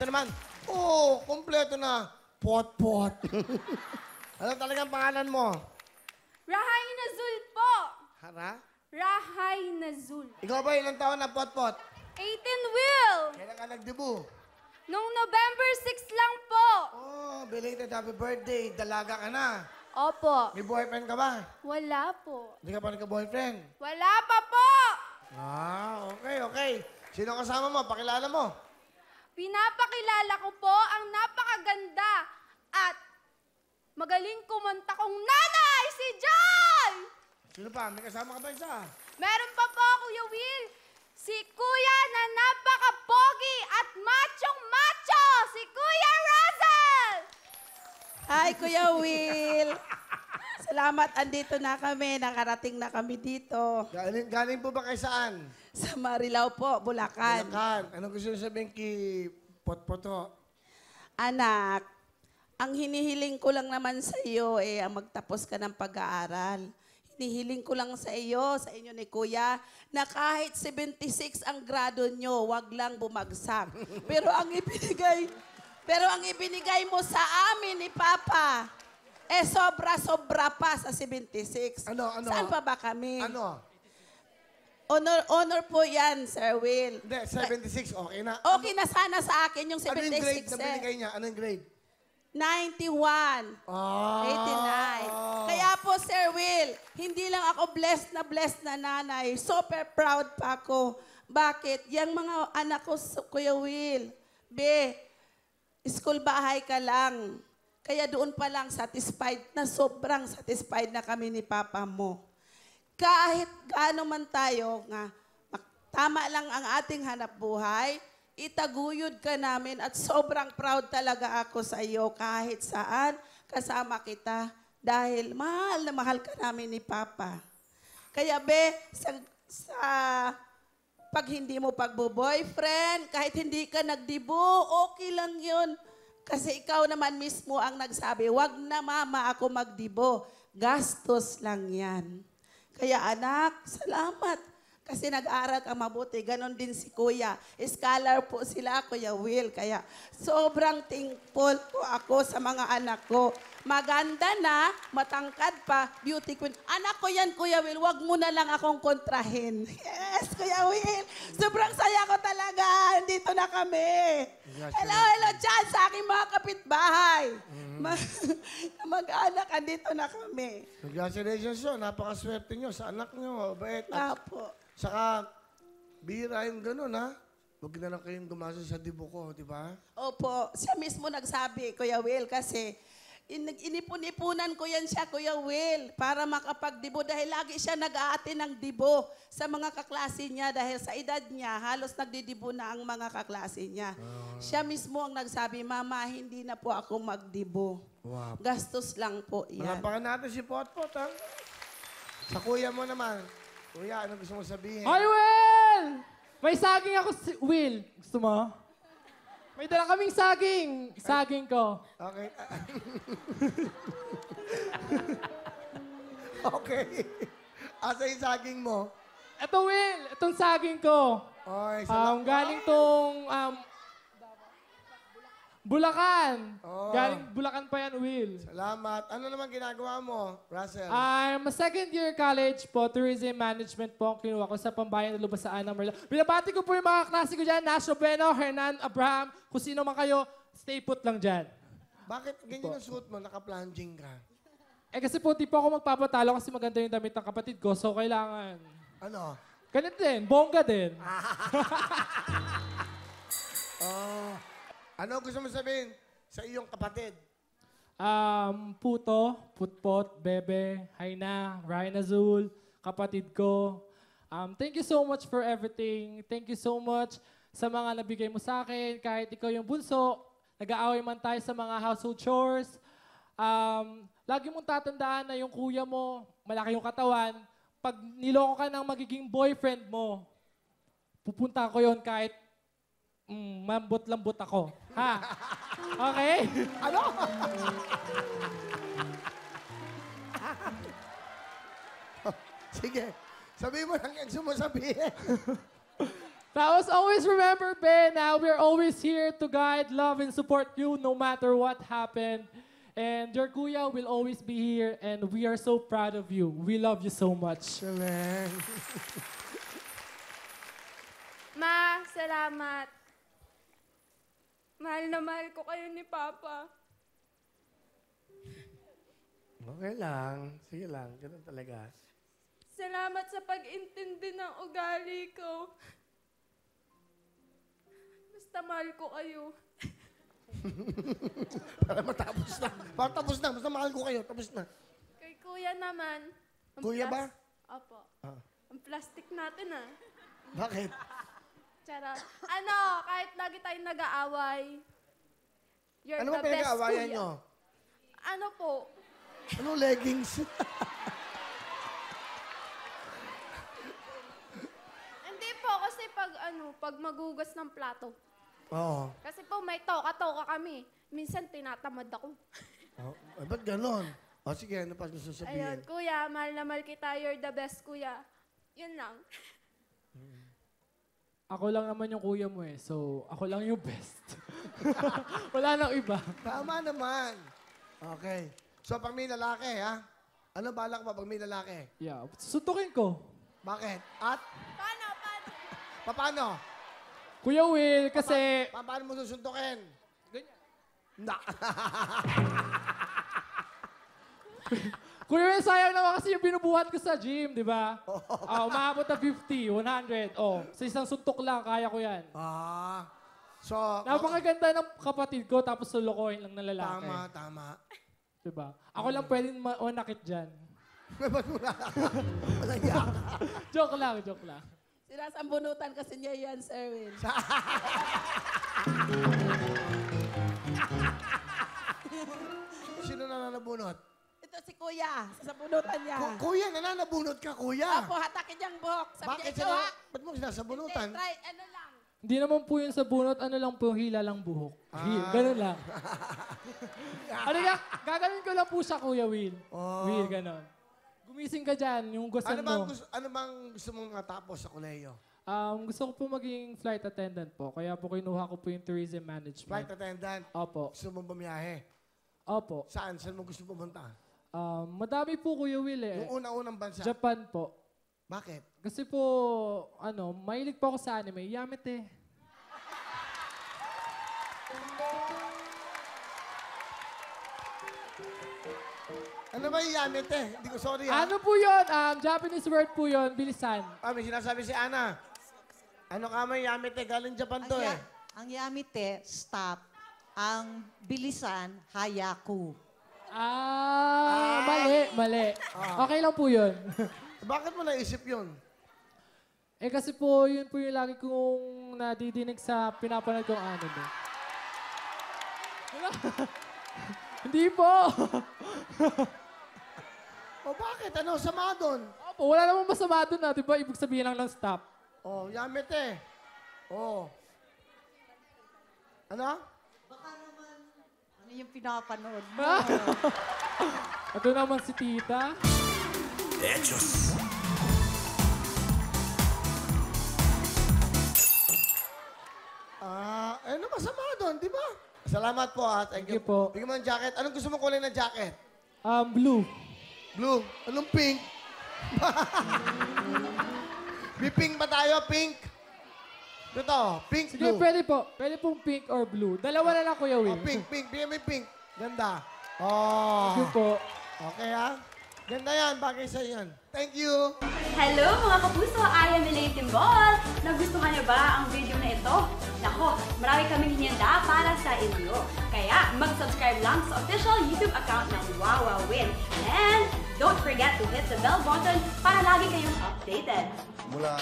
naman. Oo, kompleto na. Pot-pot. Ano talagang pangalan mo? Rahay Nazul po. Hara? Rahay Nazul. Ikaw ba ilang taon na pot-pot? 18 Will. Kailan ka nagdebu? Nung November 6 lang po. Oh, belated happy birthday. Dalaga ka na. Opo. May boyfriend ka ba? Wala po. Hindi ka pa nagka-boyfriend? Wala pa po. Okay. Sino kasama mo? Pakilala mo. Pinapakilala ko po ang napakaganda at magaling kumanta kong nanay, si Joy! Sino pa? May kasama ka ba isa? Meron pa po, Kuya Will. Si Kuya na napaka-pogi at machong-macho, si Kuya Russell! Hi, Kuya Will. Salamat, andito na kami. Nakarating na kami dito. Galing po ba kay saan? Sa Marilao po, Bulacan. Bulacan. Ano gusto nyo sabihin kay Potpoto? Anak, ang hinihiling ko lang naman sa iyo ang magtapos ka ng pag-aaral. Hinihiling ko lang sa iyo, sa inyo ni Kuya, na kahit 76 ang grado nyo, wag lang bumagsak. Pero ang ibinigay mo sa amin ni Papa, sobra-sobra pa sa 76. Ano? Saan pa ba kami? Ano? Honor po yan, Sir Will. Hindi, 76, okay na. Okay na sana sa akin yung Ano yung grade 76 na binigay niya? Ano yung grade? 91. 89. Kaya po, Sir Will, hindi lang ako blessed na nanay. Super proud pa ako. Bakit? Yang mga anak ko, Kuya Will, school bahay ka lang. Kaya doon pa lang satisfied na sobrang satisfied na kami ni Papa mo. Kahit gaano man tayo nga, tama lang ang ating hanap buhay, itaguyod ka namin at sobrang proud talaga ako sa iyo kahit saan kasama kita dahil mahal na mahal ka namin ni Papa. Kaya sa pag hindi mo pagbo-boyfriend, kahit hindi ka nagdibo, okay lang yun. Kasi ikaw naman mismo ang nagsabi, wag na mama ako magdibo. Gastos lang yan. Kaya anak, salamat. Kasi nag-aral ka mabuti. Ganon din si Kuya. Scholar po sila, Kuya Will. Kaya sobrang thankful po ako sa mga anak ko. Maganda na, matangkad pa, beauty queen. Anak ko yan, Kuya Will. Wag mo na lang akong kontrahin. Yes, Kuya Will. Sobrang saya ko talaga. Dito na kami. Hello dyan sa aking mga kapitbahay. Mag-anak, andito na kami. Congratulations yun. Napakaswerte nyo sa anak nyo. Bait. Apo. Saka, bihira yung ganun, ha? Huwag na lang kayong gumasa sa dibo ko, di ba? Opo, siya mismo nagsabi, Kuya Will, kasi inipon-ipunan ko yan siya, Kuya Will, para makapagdibo dahil lagi siya nag-aate ng dibo sa mga kaklase niya dahil sa edad niya, halos nagdidibo na ang mga kaklase niya. Siya mismo ang nagsabi, Mama, hindi na po ako magdibo. Wow. Gastos lang po yan. Malapakan natin si Potpot, ha? Sa kuya mo naman. Kuya, ano gusto mo sabihin? Hi, Will! May saging ako, Will. Gusto mo? May dala kaming saging. Saging ko. Okay. Okay. Asa yung saging mo? Ito, Will. Itong saging ko. Oy, Galing tong Bulacan. Oh. Galing Bulacan pa yan, Will. Salamat. Ano naman ginagawa mo, Russell? I'm a second-year college po, tourism management po ang kinuha ko sa Pambayan na Lubasaan ng Marilao. Binabati ko po yung mga klase ko dyan, Nasho Bueno, Hernan, Abraham, kung sino man kayo, stay put lang dyan. Bakit ganyan ang suot mo? Naka-plunging ka. Kasi po, di po ako magpapatalo kasi maganda yung damit ng kapatid ko, so kailangan. Ano? Ganit din, bongga din. Oh. Ano gusto mo sabihin sa iyong kapatid? Puto, Putpot, Bebe, Haina, Ryan Azul, kapatid ko. Thank you so much for everything. Thank you so much sa mga nabigay mo sa akin. Kahit ikaw yung bunso, nag-aaway man tayo sa mga household chores. Lagi mong tatandaan na yung kuya mo, malaki yung katawan. Pag niloko ka ng magiging boyfriend mo, pupunta ko yon kahit mambot-lambot ako. Ha? Okay? Ano? Sige. Sabihin mo lang yan gusto mo sabihin. Tapos always remember, Ben, we're always here to guide, love, and support you no matter what happened. And your kuya will always be here, and we are so proud of you. We love you so much. Amen. Ma, salamat. Mahal na mahal ko kayo ni Papa. Okay lang. Sige lang. Ganun talaga. Salamat sa pag-intindi ng ugali ko. Basta mahal ko kayo. Para matapos na. Para tapos na. Basta mahal ko kayo. Tapos na. Kay Kuya naman. ang Kuya ba? Opo. Ah. Ang plastic natin Bakit? Charot. Kahit lagi tayong nag-aaway. You're Ano ba the best pinag-aawayan kuya. nyo? Ano po? Anong leggings? Hindi po, kasi pag magugas ng plato. Oo. Kasi po may toka-toka kami. Minsan tinatamad ako. Oh, ba't ganon? O sige, ano pa gusto Ayun, sabihin? kuya, mahal na mahal kita. You're the best, kuya. Yun lang. Ako lang naman yung kuya mo eh, so ako lang yung best. Wala nang iba. Tama naman. Okay. So pag may lalaki, ha? Ano balak mo pag may lalaki? Yeah, sutukin ko. Bakit? At? Paano? Paano? Kuya Will, kasi... Paano mo susuntukin? Ganyan. Na. Kuya Will, sayang naman kasi yung binubuhat ko sa gym, di ba? Umabot na 50, 100. Sa isang suntok lang, kaya ko yan. So, Napakaganda ng kapatid ko, tapos sulukohin lang ng lalaki. tama. Diba? Ako lang pwedeng manakit dyan. Ba't mo na? Malaya ka. Joke lang. Sinasambunutan kasi niya yan, Sir Will. Sino nananabunot? Ito si Kuya, sasambunutan niya. Kuya, nananabunot ka, kuya. Apo, hatakin niyang buhok. Sabi Bakit niya, ikaw ha? Ba't mo sinasabunutan? Hindi, try, ano lang. Hindi naman po yun sa bunot, ano lang po, hila lang buhok. Ganun lang. Gagawin ko lang po siya, Kuya Will. Will, ganun. Gumising ka dyan, yung gusto mo. Ano bang gusto mong matapos sa koleyo? Gusto ko po maging flight attendant po. Kaya po kinuha ko po yung tourism management. Flight attendant? Opo. Gusto mong bumiyahe? Opo. Saan? Saan mo gusto pumunta? Madami po, Kuya Will eh. Yung una-unang bansa? Japan po. Bakit? Kasi po, mahilig po ako sa anime. Yamete. Ano ba yung yamete? Hindi ko sorry Ano po yun? Japanese word po yun. Bilisan. May sinasabi si Ana. Ano ka may yamete? Galing Japan to eh. Ang yamite, stop. Ang bilisan, hayaku. Mali. Okay lang po yun. Bakit mo naisip yun? Kasi po, yun po yung lagi kong nadidinig sa pinapanood kong anime. Wala. Hindi po. O bakit? Ano sama doon? Opo, wala namang masama doon na. Diba? Ibig sabihin lang ng stop. Yamete. Ano? Baka naman, ano yung pinapanood mo? Ito naman si tita. Ano masama doon, di ba? Salamat po ha. Thank you Thank you po. Bigyan mo ng jacket. Anong gusto mong kulay na jacket? Blue. Blue. Anong pink? May pink ba tayo? Pink? Ito, pink, Sige, blue. pwede po. Pwede pong pink or blue. Dalawa na lang, Kuya Will. Pink. Bigyan mo yung pink. Ganda. Thank you po. Okay ha? Ganda yan. Bagay sa yan. Thank you. Hello mga kapuso! I am Elaine Timbol! Nagustuhan niyo ba ang video na ito? Nako, marami kaming hinihanda para sa inyo. Kaya mag-subscribe lang sa official YouTube account ng Wawawin. And don't forget to hit the bell button para lagi kayong updated. Mula